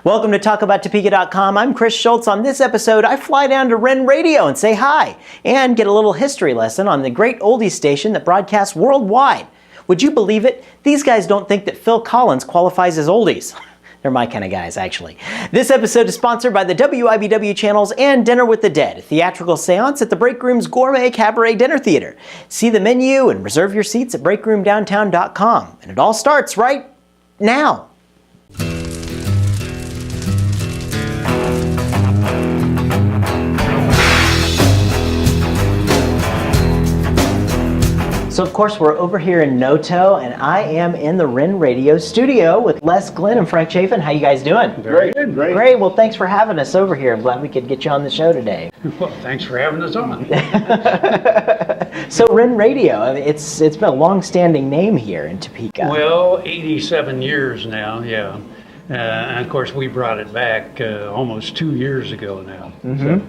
Welcome to TalkAboutTopeka.com. I'm Chris Schultz. On this episode, I fly down to WREN Radio and say hi and get a little history lesson on the great oldies station that broadcasts worldwide. Would you believe it? These guys don't think that Phil Collins qualifies as oldies. They're my kind of guys, actually. This episode is sponsored by the WIBW channels and Dinner with the Dead, a theatrical seance at the Break Room's Gourmet Cabaret Dinner Theater. See the menu and reserve your seats at breakroomdowntown.com. And it all starts right now. So of course we're over here in NOTO, and I am in the WREN Radio studio with Les Glenn and Frank Chaffin. How you guys doing? Very good, great. Great. Well, thanks for having us over here. I'm glad we could get you on the show today. Well, thanks for having us on. So WREN Radio, I mean, it's been a long-standing name here in Topeka. Well, 87 years now, yeah. And of course we brought it back almost 2 years ago now. Mm-hmm. So.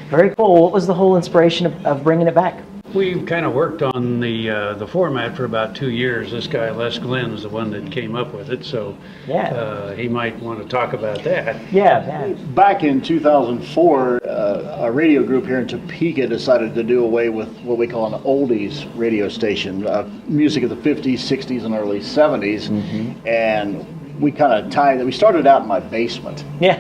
Very cool. What was the whole inspiration of bringing it back? We kind of worked on the format for about 2 years. This guy, Les Glenn, is the one that came up with it, so yeah. He might want to talk about that. Yeah. Back in 2004, a radio group here in Topeka decided to do away with what we call an oldies radio station, music of the 50s, 60s, and early 70s, mm-hmm. and we kind of tied it. We started out in my basement. Yeah,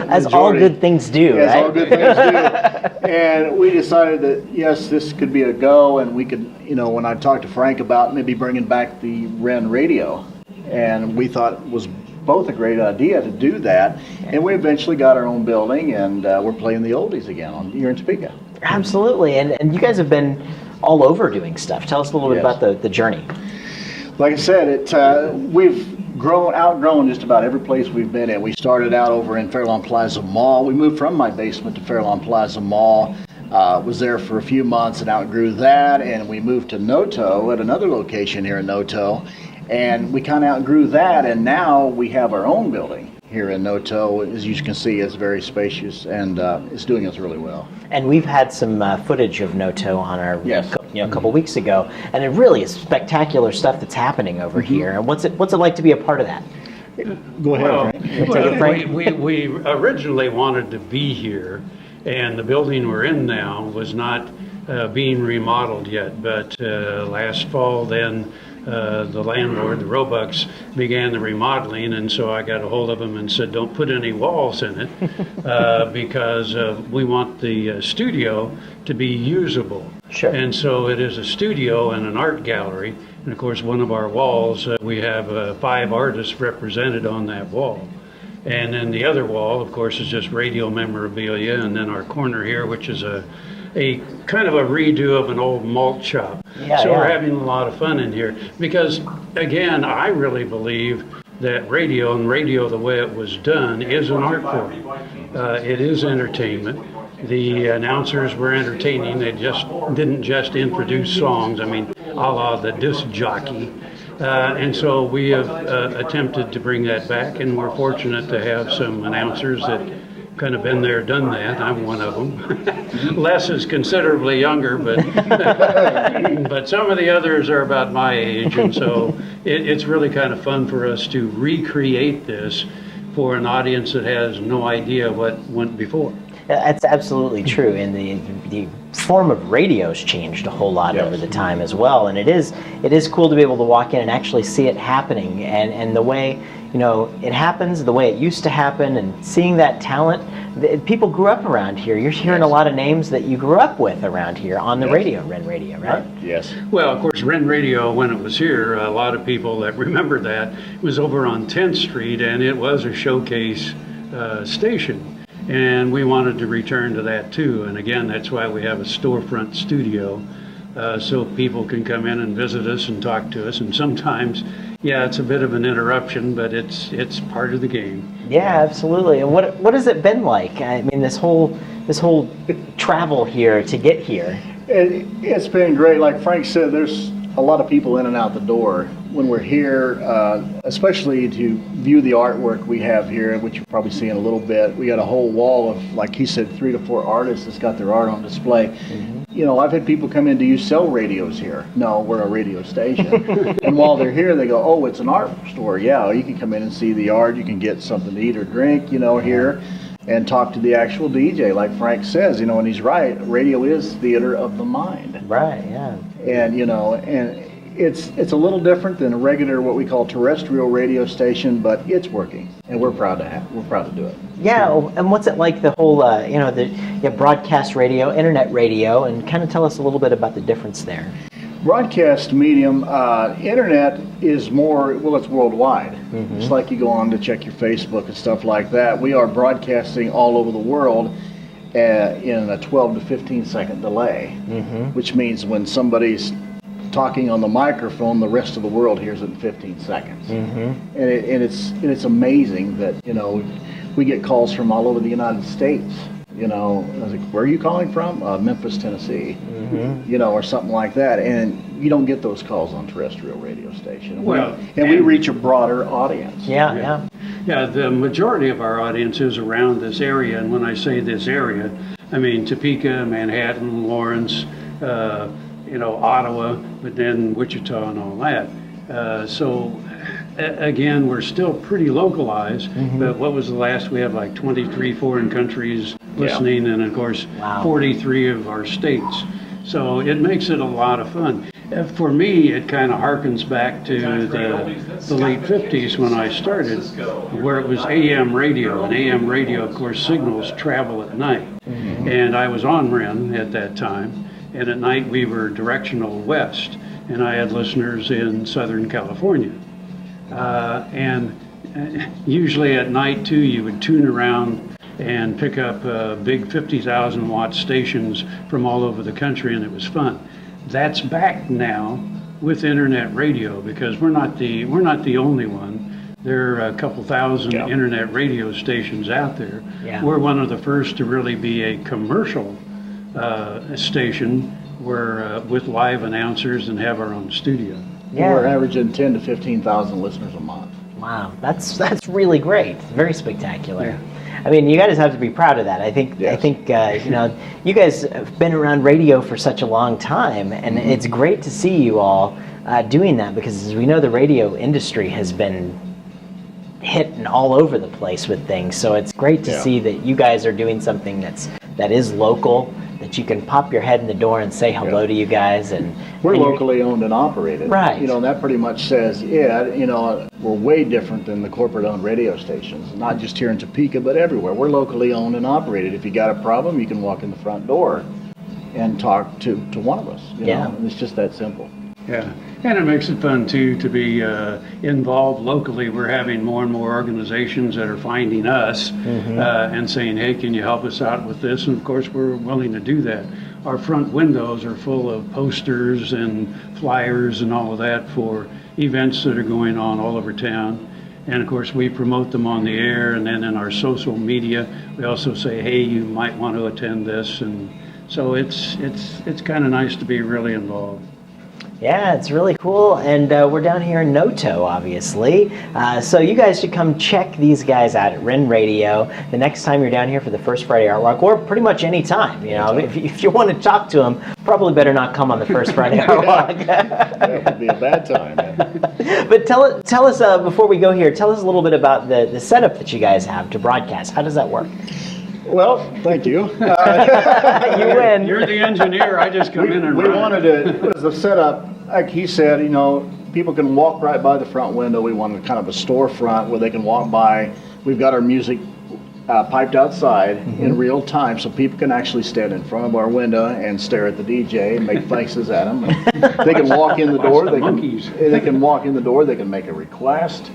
as all good things do, right? As all good things do. And we decided that, yes, this could be a go, and we could, you know, when I talked to Frank about maybe bringing back the WREN Radio, and we thought it was both a great idea to do that, and we eventually got our own building, and we're playing the oldies again here in Topeka. Absolutely, and you guys have been all over doing stuff. Tell us a little bit about the journey. Like I said, we've outgrown just about every place we've been in. We started out over in Fairlawn Plaza Mall. We moved from my basement to Fairlawn Plaza Mall. Was there for a few months and outgrew that, and we moved to NOTO at another location here in NOTO, and we kind of outgrew that, and now we have our own building here in NOTO. As you can see, it's very spacious, and it's doing us really well. And we've had some footage of NOTO on our yes. A couple weeks ago, and it really is spectacular stuff that's happening over mm-hmm. here. And what's it like to be a part of that? Go ahead, Frank. We originally wanted to be here, and the building we're in now was not being remodeled yet, but last fall then the landlord, the Roebucks, began the remodeling, and so I got a hold of him and said, don't put any walls in it because we want the studio to be usable. Sure. And so it is a studio and an art gallery, and of course one of our walls, we have 5 artists represented on that wall. And then the other wall, of course, is just radio memorabilia, and then our corner here, which is a kind of a redo of an old malt shop. So we're having a lot of fun in here because, again, I really believe that radio the way it was done is an art form. It is entertainment. The announcers were entertaining. They didn't just introduce songs. I mean, a la the disc jockey. And so we have attempted to bring that back, and we're fortunate to have some announcers that kind of been there, done that. I'm one of them. Les is considerably younger, but but some of the others are about my age, and so it's really kind of fun for us to recreate this for an audience that has no idea what went before. That's absolutely true, and the form of radio's changed a whole lot over the time as well, and it is cool to be able to walk in and actually see it happening, and the way it happens, the way it used to happen, and seeing that talent. People grew up around here. You're hearing a lot of names that you grew up with around here on the radio, WREN Radio, right? Yes. Well, of course, WREN Radio, when it was here, a lot of people that remember that, it was over on 10th Street, and it was a showcase station. And we wanted to return to that too. And again, that's why we have a storefront studio, so people can come in and visit us and talk to us. And sometimes, it's a bit of an interruption, but it's part of the game. Yeah, absolutely. And what has it been like? I mean, this whole travel here to get here. It's been great. Like Frank said, there's a lot of people in and out the door when we're here, especially to view the artwork we have here, which you'll probably see in a little bit. We got a whole wall of, like he said, 3 to 4 artists that's got their art on display. Mm-hmm. You know, I've had people come in, do you sell radios here? No, we're a radio station. And while they're here, they go, oh, it's an art store. Yeah, you can come in and see the art. You can get something to eat or drink, you know, here, and talk to the actual DJ. Like Frank says, you know, and he's right, radio is theater of the mind. Right, yeah. And, you know, and it's a little different than a regular, what we call terrestrial radio station, but it's working, and we're proud to do it. Yeah, and what's it like, the whole, you know, the broadcast radio, internet radio, and kind of tell us a little bit about the difference there. Broadcast medium, internet is more, well, it's worldwide. It's like you go on to check your Facebook and stuff like that. We are broadcasting all over the world in a 12 to 15 second delay, which means when somebody's talking on the microphone, the rest of the world hears it in 15 seconds. And it's amazing that, you know, we get calls from all over the United States. You know, I was like, where are you calling from? Memphis, Tennessee. You know, or something like that. And you don't get those calls on terrestrial radio station. Well, and we reach a broader audience. Yeah. Yeah, the majority of our audience is around this area, and when I say this area, I mean Topeka, Manhattan, Lawrence, you know, Ottawa, but then Wichita and all that. So again, we're still pretty localized, but what was the last? We have like 23 foreign countries listening, and of course 43 of our states. So it makes it a lot of fun. For me, it kind of harkens back to the late 50s when I started, where it was AM radio, and AM radio, of course, signals travel at night. And I was on WREN at that time, and at night we were directional west, and I had listeners in Southern California. And usually at night too, you would tune around and pick up big 50,000 watt stations from all over the country, and it was fun. That's back now with internet radio, because we're not the only one. There are a couple thousand internet radio stations out there. We're one of the first to really be a commercial station where with live announcers and have our own studio. We're averaging 10 to 15,000 listeners a month. Wow, that's really great. Very spectacular. I mean, you guys have to be proud of that. I think you know, you guys have been around radio for such a long time, and it's great to see you all doing that, because as we know, the radio industry has been hit all over the place with things. So it's great to see that you guys are doing something that is local, that you can pop your head in the door and say hello to you guys. And we're locally owned and operated. Right. You know, and that pretty much says, you know, we're way different than the corporate-owned radio stations, not just here in Topeka, but everywhere. We're locally owned and operated. If you got a problem, you can walk in the front door and talk to one of us. You know? And it's just that simple. Yeah, and it makes it fun too to be involved locally. We're having more and more organizations that are finding us and saying, hey, can you help us out with this? And of course, we're willing to do that. Our front windows are full of posters and flyers and all of that for events that are going on all over town. And of course, we promote them on the air, and then in our social media, we also say, hey, you might want to attend this. And so it's kind of nice to be really involved. Yeah, it's really cool, and we're down here in NOTO, obviously. So you guys should come check these guys out at WREN Radio the next time you're down here for the First Friday Art Walk, or pretty much any time. You know, if you want to talk to them, probably better not come on the First Friday Art Walk. That would be a bad time, man. But tell us before we go here, tell us a little bit about the setup that you guys have to broadcast. How does that work? Well, thank you. You win. You're the engineer. I just come in and we run. wanted it as a setup, like he said, you know, people can walk right by the front window. We wanted kind of a storefront where they can walk by. We've got our music piped outside in real time, so people can actually stand in front of our window and stare at the DJ and make faces at him. They can walk in the door. They can walk in the door. They can make a request,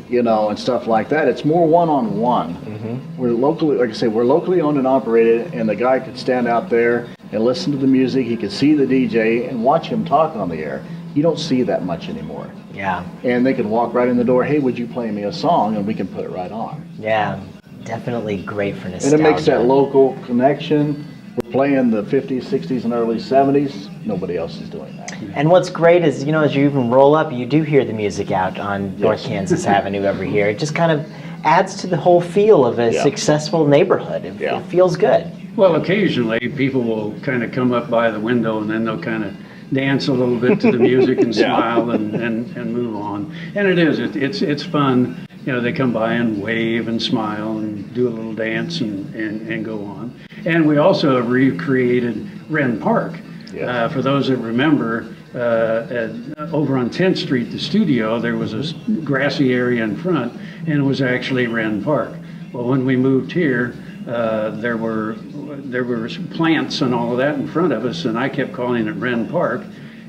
you know, and stuff like that. It's more one-on-one. We're locally, like I say, we're locally owned and operated, and the guy could stand out there and listen to the music. He could see the DJ and watch him talk on the air. You don't see that much anymore. Yeah. And they can walk right in the door. Hey, would you play me a song? And we can put it right on. Yeah. Definitely great for nostalgia. And it makes that local connection. We're playing the 50s, 60s, and early 70s. Nobody else is doing that. And what's great is, you know, as you even roll up, you do hear the music out on North Kansas Avenue over here. It just kind of adds to the whole feel of a successful neighborhood. It feels good. Well, occasionally people will kind of come up by the window and then they'll kind of dance a little bit to the music and smile and move on. And it's fun. You know, they come by and wave and smile and do a little dance and go on. And we also have recreated WREN Park. Yes. For those that remember, over on 10th Street, the studio, there was a grassy area in front, and it was actually WREN Park. Well, when we moved here, there were plants and all of that in front of us, and I kept calling it WREN Park.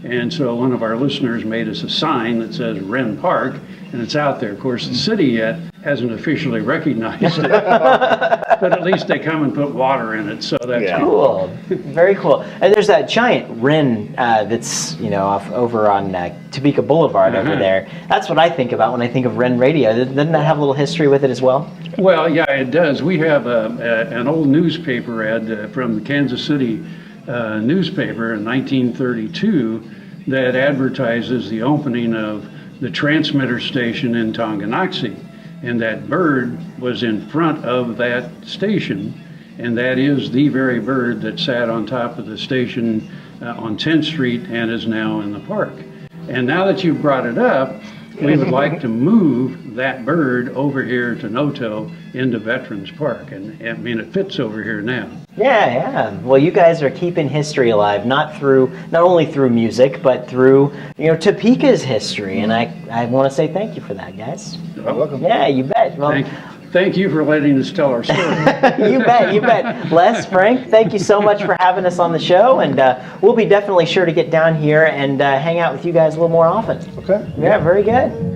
And so one of our listeners made us a sign that says WREN Park, and it's out there. Of course, the city yet hasn't officially recognized it, but at least they come and put water in it, so that's cool. Very cool. And there's that giant WREN that's off over on Topeka Boulevard over there. That's what I think about when I think of WREN Radio. Doesn't that have a little history with it as well? Well, yeah, it does. We have an old newspaper ad from the Kansas City newspaper in 1932 that advertises the opening of the transmitter station in Tonganoxie. And that bird was in front of that station, and that is the very bird that sat on top of the station on 10th Street and is now in the park. And now that you've brought it up, we would like to move that bird over here to NOTO into Veterans Park. And I mean, it fits over here now. Yeah. Well, you guys are keeping history alive, not only through music, but through Topeka's history. And I want to say thank you for that, guys. You're welcome. Yeah, you bet. Well, thank you for letting us tell our story. You bet. Les, Frank, thank you so much for having us on the show, and we'll be definitely sure to get down here and hang out with you guys a little more often. Okay. Yeah, very good.